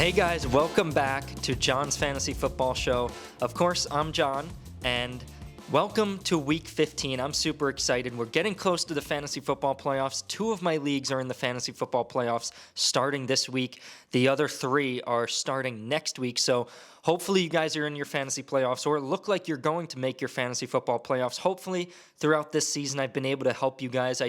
Hey guys, welcome back to John's Fantasy Football Show. Of course, I'm John, and welcome to Week 15. I'm super excited. We're getting close to the fantasy football playoffs. 2 of my leagues are in the fantasy football playoffs starting this week. The other 3 are starting next week, so hopefully you guys are in your fantasy playoffs or look like you're going to make your fantasy football playoffs. Hopefully throughout this season I've been able to help you guys.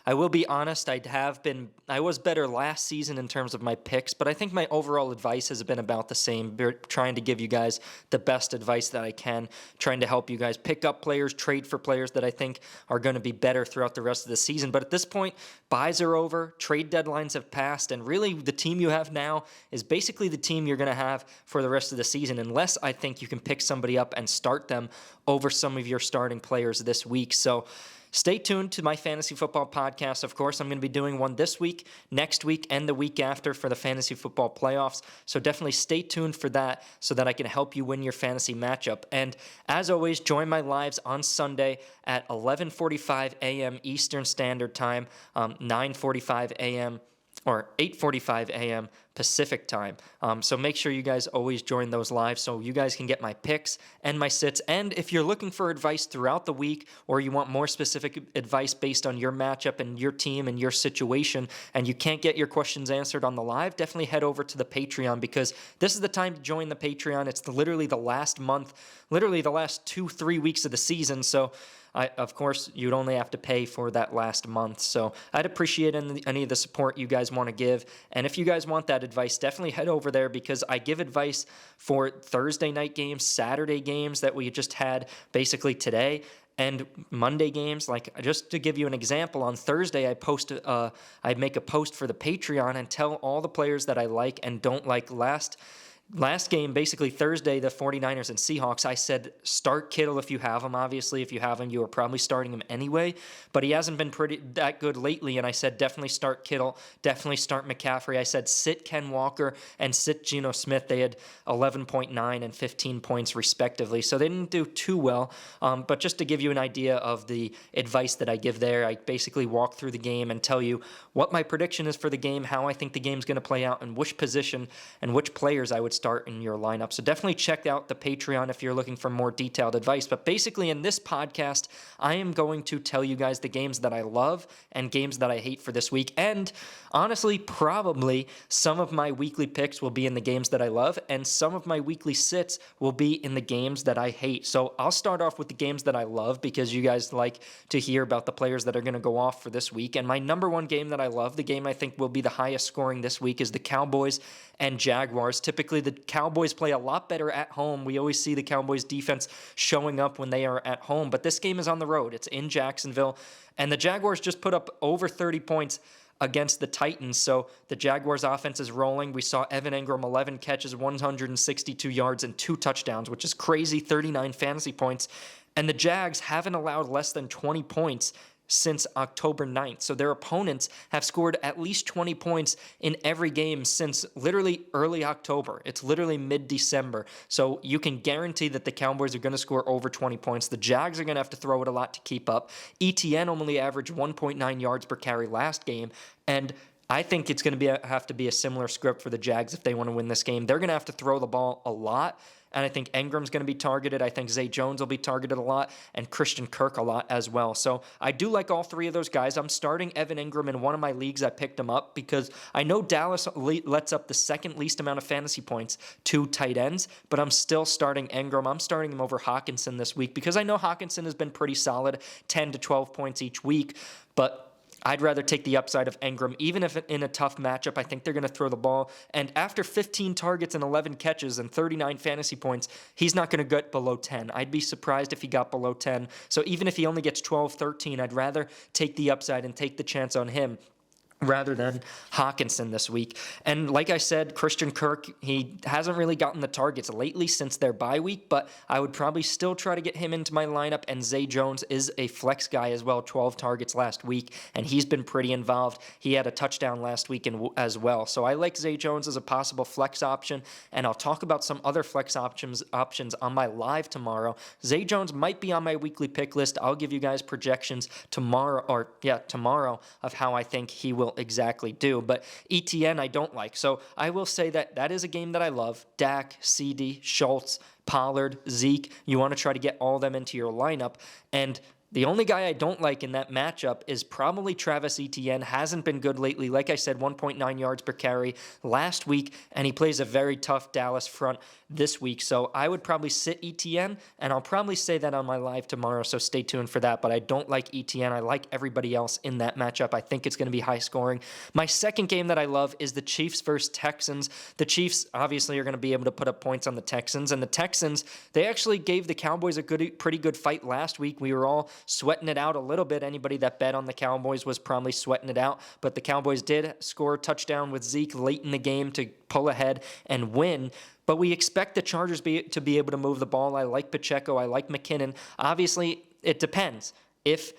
I will be honest, I was better last season in terms of my picks, but I think my overall advice has been about the same. Trying to give you guys the best advice that I can, trying to help you guys pick up players, trade for players that I think are going to be better throughout the rest of the season. But at this point, buys are over, trade deadlines have passed, and really the team you have now is basically the team you're going to have for the rest of the season, unless I think you can pick somebody up and start them over some of your starting players this week. So stay tuned to my fantasy football podcast. Of course, I'm going to be doing one this week, next week, and the week after for the fantasy football playoffs. So definitely stay tuned for that so that I can help you win your fantasy matchup. And as always, join my lives on Sunday at 11:45 a.m. Eastern Standard Time, 9:45 a.m. or 8:45 a.m. Pacific time. So make sure you guys always join those live so you guys can get my picks and my sits. And if you're looking for advice throughout the week or you want more specific advice based on your matchup and your team and your situation and you can't get your questions answered on the live, definitely head over to the Patreon because this is the time to join the Patreon. It's literally the last month, literally the last 2-3 weeks of the season. So of course, you'd only have to pay for that last month. So I'd appreciate any of the support you guys want to give. And if you guys want that advice, definitely head over there because I give advice for Thursday night games, Saturday games that we just had basically today, and Monday games. Like, just to give you an example, on Thursday I'd make a post for the Patreon and tell all the players that I like and don't like. Last game, basically Thursday, the 49ers and Seahawks, I said start Kittle if you have him. Obviously, if you have him, you are probably starting him anyway. But he hasn't been that good lately, and I said definitely start Kittle, definitely start McCaffrey. I said sit Ken Walker and sit Geno Smith. They had 11.9 and 15 points respectively, so they didn't do too well. But just to give you an idea of the advice that I give there, I basically walk through the game and tell you what my prediction is for the game, how I think the game's going to play out, and which position and which players I would start in your lineup. So definitely check out the Patreon if you're looking for more detailed advice. But basically in this podcast, I am going to tell you guys the games that I love and games that I hate for this week. And honestly, probably some of my weekly picks will be in the games that I love, and some of my weekly sits will be in the games that I hate. So I'll start off with the games that I love because you guys like to hear about the players that are going to go off for this week. And my number one game that I love, the game I think will be the highest scoring this week, is the Cowboys and Jaguars. Typically, the Cowboys play a lot better at home. We always see the Cowboys defense showing up when they are at home, but this game is on the road. It's in Jacksonville, and the Jaguars just put up over 30 points against the Titans. So the Jaguars offense is rolling. We saw Evan Engram, 11 catches, 162 yards, and 2 touchdowns, which is crazy, 39 fantasy points. And the Jags haven't allowed less than 20 points since October 9th. So their opponents have scored at least 20 points in every game since literally early October. It's literally mid-December. So you can guarantee that the Cowboys are going to score over 20 points. The Jags are going to have to throw it a lot to keep up. ETN only averaged 1.9 yards per carry last game, and I think it's going to have to be a similar script for the Jags if they want to win this game. They're going to have to throw the ball a lot, and I think Engram's going to be targeted. I think Zay Jones will be targeted a lot, and Christian Kirk a lot as well. So I do like all 3 of those guys. I'm starting Evan Engram in one of my leagues. I picked him up because I know Dallas lets up the second least amount of fantasy points to tight ends, but I'm still starting Engram. I'm starting him over Hawkinson this week because I know Hawkinson has been pretty solid, 10 to 12 points each week, but I'd rather take the upside of Engram, even if in a tough matchup. I think they're going to throw the ball. And after 15 targets and 11 catches and 39 fantasy points, he's not going to get below 10. I'd be surprised if he got below 10. So even if he only gets 12, 13, I'd rather take the upside and take the chance on him rather than Hawkinson this week. And like I said, Christian Kirk, he hasn't really gotten the targets lately since their bye week, but I would probably still try to get him into my lineup. And Zay Jones is a flex guy as well, 12 targets last week, and he's been pretty involved. He had a touchdown last week as well. So I like Zay Jones as a possible flex option, and I'll talk about some other flex options on my live tomorrow. Zay Jones might be on my weekly pick list. I'll give you guys projections tomorrow of how I think he will will exactly do. But ETN I don't like. So I will say that is a game that I love. Dak, CD, Schultz, Pollard, Zeke. You want to try to get all of them into your lineup. And the only guy I don't like in that matchup is probably Travis Etienne. Hasn't been good lately. Like I said, 1.9 yards per carry last week, and he plays a very tough Dallas front this week. So I would probably sit Etienne, and I'll probably say that on my live tomorrow, so stay tuned for that. But I don't like Etienne. I like everybody else in that matchup. I think it's going to be high scoring. My second game that I love is the Chiefs versus Texans. The Chiefs obviously are going to be able to put up points on the Texans, and the Texans, they actually gave the Cowboys a pretty good fight last week. We were all sweating it out a little bit. Anybody that bet on the Cowboys was probably sweating it out, but the Cowboys did score a touchdown with Zeke late in the game to pull ahead and win. But we expect the Chargers to be able to move the ball. I like Pacheco. I like McKinnon. Obviously, it depends. If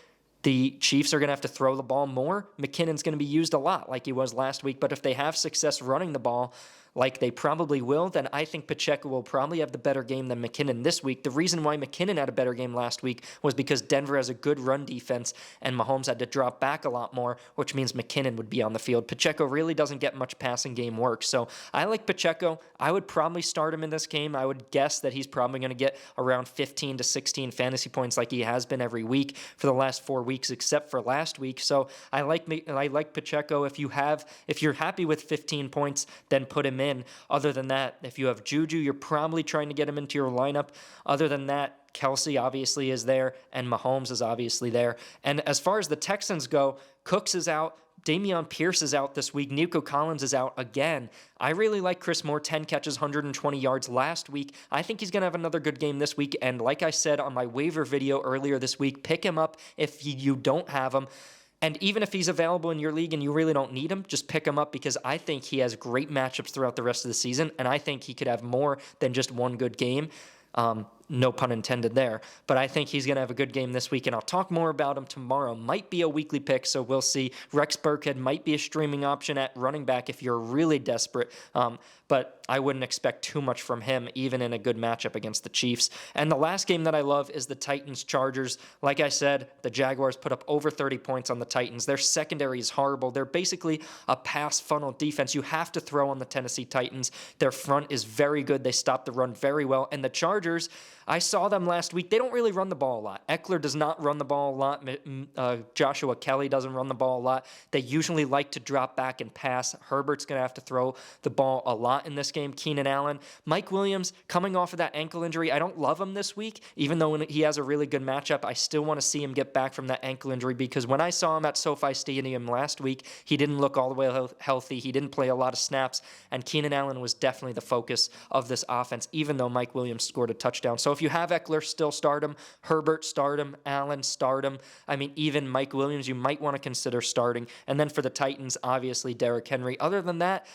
the Chiefs are going to have to throw the ball more, McKinnon's going to be used a lot like he was last week. But if they have success running the ball, like they probably will, then I think Pacheco will probably have the better game than McKinnon this week. The reason why McKinnon had a better game last week was because Denver has a good run defense and Mahomes had to drop back a lot more, which means McKinnon would be on the field. Pacheco really doesn't get much passing game work. So I like Pacheco. I would probably start him in this game. I would guess that he's probably going to get around 15 to 16 fantasy points like he has been every week for the last 4 weeks, except for last week. So I like Pacheco. If you're happy with 15 points, then put him in. Other than that, if you have Juju, you're probably trying to get him into your lineup. Other than that, Kelsey obviously is there, and Mahomes is obviously there. And as far as the Texans go, Cooks is out. Dameon Pierce is out this week. Nico Collins is out again. I really like Chris Moore, 10 catches, 120 yards last week. I think he's going to have another good game this week. And like I said on my waiver video earlier this week, pick him up if you don't have him. And even if he's available in your league and you really don't need him, just pick him up because I think he has great matchups throughout the rest of the season, and I think he could have more than just one good game. No pun intended there. But I think he's going to have a good game this week, and I'll talk more about him tomorrow. Might be a weekly pick, so we'll see. Rex Burkhead might be a streaming option at running back if you're really desperate, but I wouldn't expect too much from him, even in a good matchup against the Chiefs. And the last game that I love is the Titans-Chargers. Like I said, the Jaguars put up over 30 points on the Titans. Their secondary is horrible. They're basically a pass funnel defense. You have to throw on the Tennessee Titans. Their front is very good. They stop the run very well. And the Chargers, I saw them last week. They don't really run the ball a lot. Eckler does not run the ball a lot. Joshua Kelly doesn't run the ball a lot. They usually like to drop back and pass. Herbert's going to have to throw the ball a lot in this game. Keenan Allen. Mike Williams, coming off of that ankle injury, I don't love him this week. Even though he has a really good matchup, I still want to see him get back from that ankle injury because when I saw him at SoFi Stadium last week, he didn't look all the way healthy. He didn't play a lot of snaps, and Keenan Allen was definitely the focus of this offense, even though Mike Williams scored a touchdown. So if you have Eckler, still start him. Herbert, start him. Allen, start him. I mean, even Mike Williams, you might want to consider starting. And then for the Titans, obviously Derrick Henry. Other than that,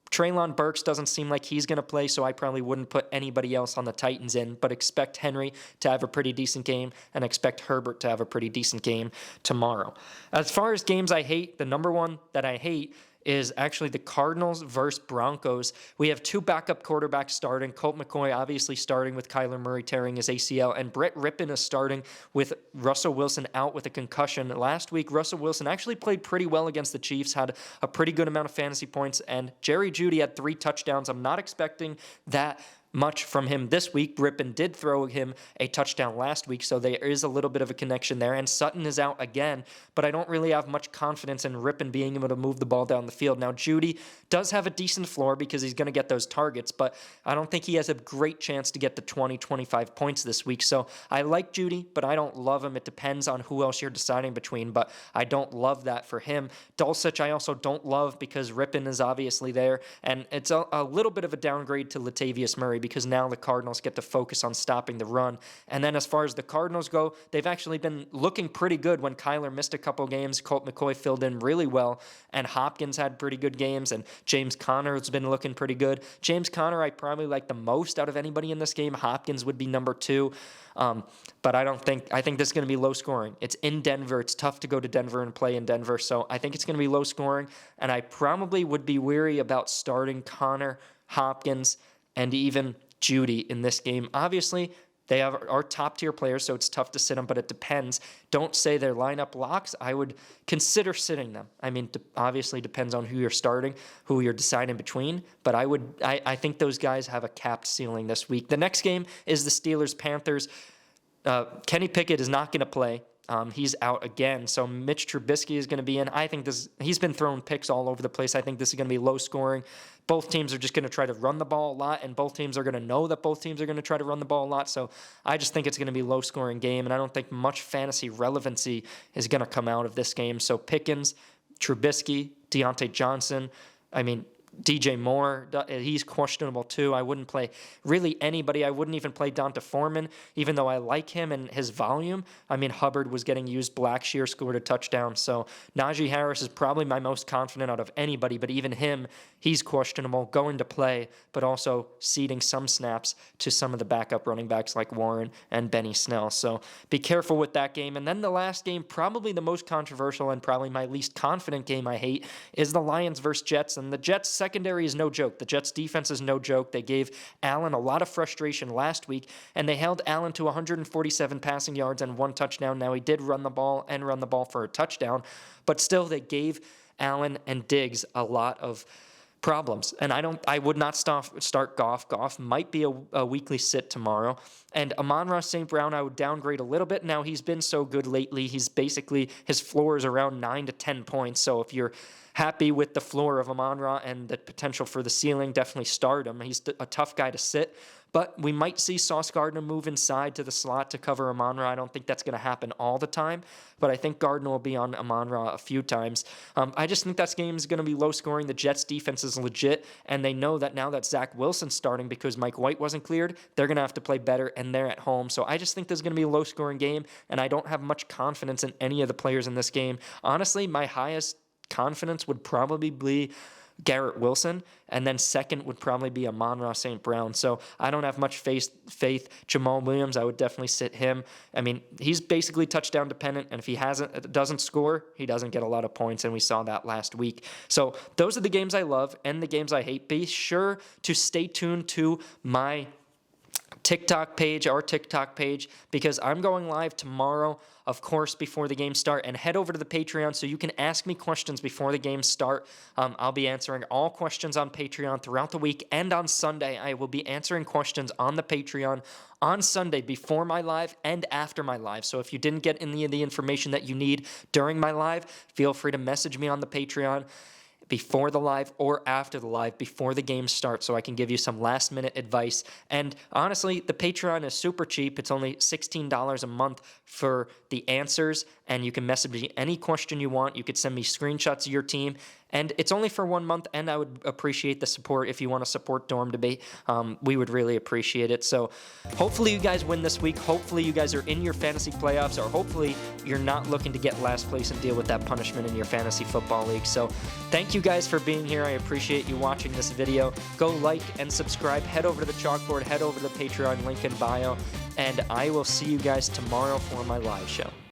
Treylon Burks doesn't seem like he's going to play, so I probably wouldn't put anybody else on the Titans in, but expect Henry to have a pretty decent game and expect Herbert to have a pretty decent game tomorrow. As far as games I hate, the number one that I hate is actually the Cardinals versus Broncos. We have two backup quarterbacks starting. Colt McCoy obviously starting with Kyler Murray tearing his ACL, and Brett Rippon is starting with Russell Wilson out with a concussion. Last week, Russell Wilson actually played pretty well against the Chiefs, had a pretty good amount of fantasy points, and Jerry Jeudy had 3 touchdowns. I'm not expecting that much from him this week. Rippon did throw him a touchdown last week, so there is a little bit of a connection there. And Sutton is out again, but I don't really have much confidence in Rippon being able to move the ball down the field. Now, Jeudy does have a decent floor because he's going to get those targets, but I don't think he has a great chance to get the 20, 25 points this week. So I like Jeudy, but I don't love him. It depends on who else you're deciding between, but I don't love that for him. Dulcich I also don't love because Rippon is obviously there, and it's a little bit of a downgrade to Latavius Murray because now the Cardinals get to focus on stopping the run. And then as far as the Cardinals go, they've actually been looking pretty good when Kyler missed a couple games. Colt McCoy filled in really well, and Hopkins had pretty good games, and James Conner has been looking pretty good. James Conner I probably like the most out of anybody in this game. Hopkins would be number 2. But I think this is going to be low scoring. It's in Denver. It's tough to go to Denver and play in Denver. So I think it's going to be low scoring. And I probably would be weary about starting Conner, Hopkins, and even Jeudy in this game. Obviously, They are top-tier players, so it's tough to sit them, but it depends. Don't say they're lineup locks. I would consider sitting them. I mean, obviously depends on who you're starting, who you're deciding between, but I think those guys have a capped ceiling this week. The next game is the Steelers-Panthers. Kenny Pickett is not going to play. He's out again, so Mitch Trubisky is going to be in. I think he's been throwing picks all over the place. I think this is going to be low scoring. Both teams are just going to try to run the ball a lot, and both teams are going to know that both teams are going to try to run the ball a lot. So I just think it's going to be a low scoring game, and I don't think much fantasy relevancy is going to come out of this game. So Pickens, Trubisky, Deontay Johnson, DJ Moore, he's questionable too. I wouldn't play really anybody. I wouldn't even play Donta Foreman, even though I like him and his volume. Hubbard was getting used. Blackshear scored a touchdown. So Najee Harris is probably my most confident out of anybody, but even him, he's questionable, going to play, but also ceding some snaps to some of the backup running backs like Warren and Benny Snell. So be careful with that game. And then the last game, probably the most controversial and probably my least confident game I hate, is the Lions versus Jets. And the Jets secondary is no joke. The Jets defense is no joke. They gave Allen a lot of frustration last week, and they held Allen to 147 passing yards and 1 touchdown. Now, he did run the ball for a touchdown, but still they gave Allen and Diggs a lot of problems. And I would not start Goff. Goff might be a weekly sit tomorrow. And Amon-Ra St. Brown, I would downgrade a little bit. Now, he's been so good lately. He's basically, his floor is around 9 to 10 points. So if you're happy with the floor of Amon-Ra and the potential for the ceiling, definitely start him. He's a tough guy to sit. But we might see Sauce Gardner move inside to the slot to cover Amon-Ra. I don't think that's going to happen all the time, but I think Gardner will be on Amon-Ra a few times. I just think that game is going to be low scoring. The Jets defense is legit, and they know that now that Zach Wilson's starting because Mike White wasn't cleared, they're going to have to play better, and they're at home. So I just think there's going to be a low scoring game, and I don't have much confidence in any of the players in this game. Honestly, my highest confidence would probably be Garrett Wilson, and then second would probably be Amon-Ra St. Brown. So I don't have much faith. Jamal Williams, I would definitely sit him. He's basically touchdown dependent, and if he doesn't score, he doesn't get a lot of points, and we saw that last week. So those are the games I love and the games I hate. Be sure to stay tuned to my our TikTok page, because I'm going live tomorrow, of course, before the games start, and head over to the Patreon so you can ask me questions before the games start. I'll be answering all questions on Patreon throughout the week, and on Sunday, I will be answering questions on the Patreon on Sunday before my live and after my live. So if you didn't get any of the information that you need during my live, feel free to message me on the Patreon before the live or after the live, before the game starts, so I can give you some last-minute advice. And honestly, the Patreon is super cheap. It's only $16 a month for the answers, and you can message me any question you want. You could send me screenshots of your team, and it's only for 1 month, and I would appreciate the support. If you want to support Dorm Debate, we would really appreciate it. So hopefully you guys win this week. Hopefully you guys are in your fantasy playoffs, or hopefully you're not looking to get last place and deal with that punishment in your fantasy football league. So thank you guys for being here. I appreciate you watching this video. Go like and subscribe. Head over to the chalkboard. Head over to the Patreon link in bio. And I will see you guys tomorrow for my live show.